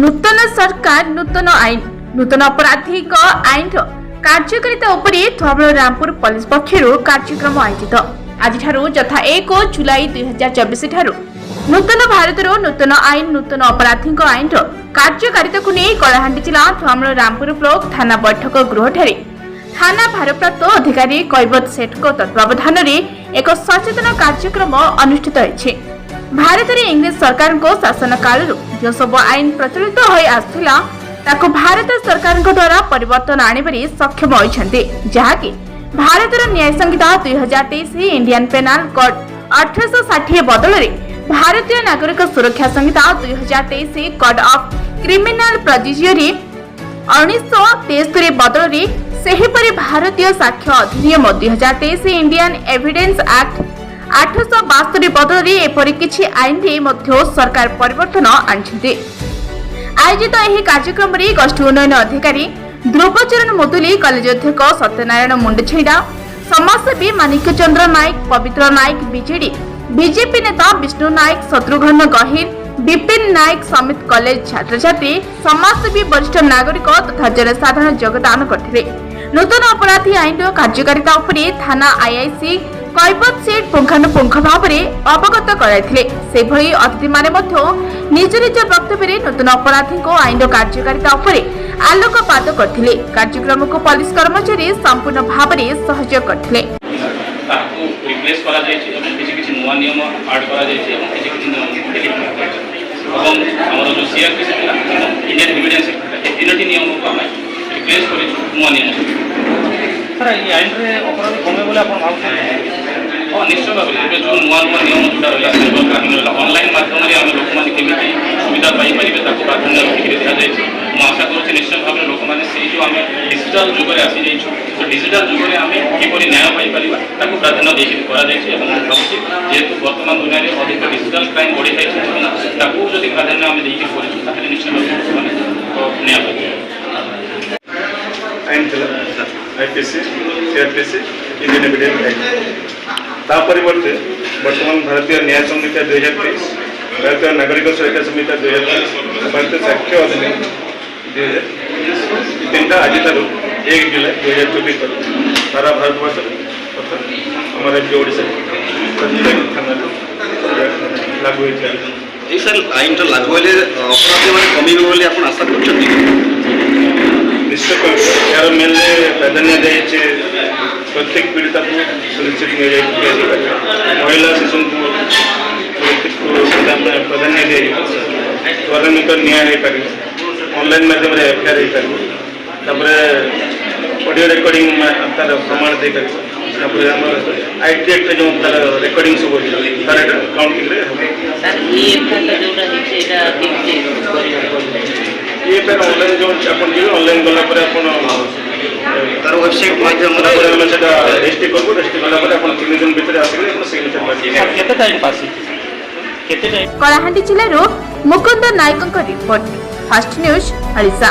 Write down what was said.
नूतन सरकार नूतन आईन नूतन आपराधिक आईन कार्यकारिता उपरे थुआमूल रामपुर पुलिस पक्षर कार्यक्रम आयोजित आज यथा 1 जुलाई 2024 ठारू नूतन भारतर नूतन आईन नूतन आपराधिक आईन कार्यकारिता को नहीं कलाहांडी जिला थुआमूल रामपुर ब्लॉक थाना बैठक गृह ठारे थाना भारप्राप्त अधिकारी कैबत सेठ तत्वावधान में एक सचेतन कार्यक्रम अनुष्ठित होइछि। भारत में इंग्लिश सरकार को शासन काल जो सब आईन प्रचलित हो आसुला ताको भारत सरकार द्वारा परिवर्तन आने सक्षम होइछन्ते जहाँकि भारत न्याय संहिता 2023 इंडियन पेनाल कोड 1860 बदल में भारतीय नागरिक सुरक्षा संहिता 2023 कोड ऑफ क्रिमिनल प्रोसीजर 1973 बदल में सेहीपरि भारतीय साक्ष्य अधिनियम 2023 इंडियन एविडेंस एक्ट 872 बदल में एपरि किछि आईन सरकार परिवर्तन आनिछन्ते। आयोजित यह कार्यक्रम में गोष्ठी उन्नयन अधिकारी ध्रुवचरण मुदुली कॉलेज अध्यक्ष सत्यनारायण मुंडछेड़ा समाजसेवी माणिक्य चंद्र नायक पवित्र नायक बीजेडी बीजेपी नेता विष्णु नायक शत्रुघ्न गहिर विपिन नायक समित कॉलेज छात्र छात्री समाजसेवी वरिष्ठ नागरिक तथा जनसाधारण योगदान करथिले। नूतन अपराधी आईन कार्यकारिता उपरे थाना आईआईसी कैबत सेठ पुंखानुपुंख भाव में अवगत कराइथिले। सेभଳି अतिथि माने मध्य निज निज वक्तव्य नूतन अपराधी को आईन कार्यकारिता उपरे आलोकपात करथिले। कार्यक्रम को पुलिस कर्मचारी संपूर्ण भाव में सहयोग करथिले। रिप्लेस करा जाय छै एवं किछि किछि नवा नियम ऐड करा जाय छै एवं किछि किछि नियम डिलीट करा जाय छै एवं हमर जो सीआरपी से इंडियन एविडेंस एक्ट ए तीनोटी नियम को हम रिप्लेस करि नवा नियम सर ये आईन रे अपराध कमे बोले आपण भाबुछन हां निश्चय भाबे ए जो नवा नवा नियम जुटा रहला साइबर क्राइम रहला ऑनलाइन माध्यम रे हम लोक माने केमिति सुविधा पाई परिबे ताको प्राधान्य रखि दिया जाय छै। मु आशा करूछि निश्चय भाबे लोक माने से जो हम डिजिटल जुग रे आसी जाय छु तो डिजिटल जुग रे हम किपरि न्याय पाई परिबा ताको प्राधान्य देके करा जाय छै एवं भाबुछि जेतु वर्तमान दुनिया रे अधिक डिजिटल क्राइम बढ़ि जाय छै ताको जदि प्राधान्य हम देके करिछु ताले निश्चय भाबे माने तो न्याय पाई आईन चला IPC CrPC Indian evidence act ता परिवर्ते वर्तमान भारतीय न्याय संहिता 2023 भारतीय नागरिक सुरक्षा संहिता 2023 भारतीय साक्ष्य अधिनियम 2023 आज 1 जुलाई 2024 तक सारा भारतवर्ष तथा हमारे राज्य ओडिशा प्रत्येक थाना लागू होइछ। सर आईन तो लागू होले अपराध माने कमी बोली आपण आशा करछथि निश्चित यार मेले प्राधान्य दिए प्रत्येक पीड़िता को सुनिश्चित महिला शिशु को सुरक्षित प्राधान्य दिए त्वरित न्याय हो पार ऑनलाइन माध्यम एफआईआर हो पार ऑडियो रिकॉर्डिंग तार प्रमाण दे पार आईटी एक्ट जो तार रिकॉर्डिंग सब तार काउंटिंग ये पे ऑनलाइन जो अपन जी ऑनलाइन गला पर अपन तार वेबसाइट माध्यम रे हम सेटा रजिस्टर करबो रजिस्टर गला पर अपन 3 दिन भीतर आसीबे अपन सिग्नेचर कर केते टाइम पास केते टाइम कलाहांडी जिल्ला रो मुकुंद नायकଙ୍କ रिपोर्ट फास्ट न्यूज हरिसा।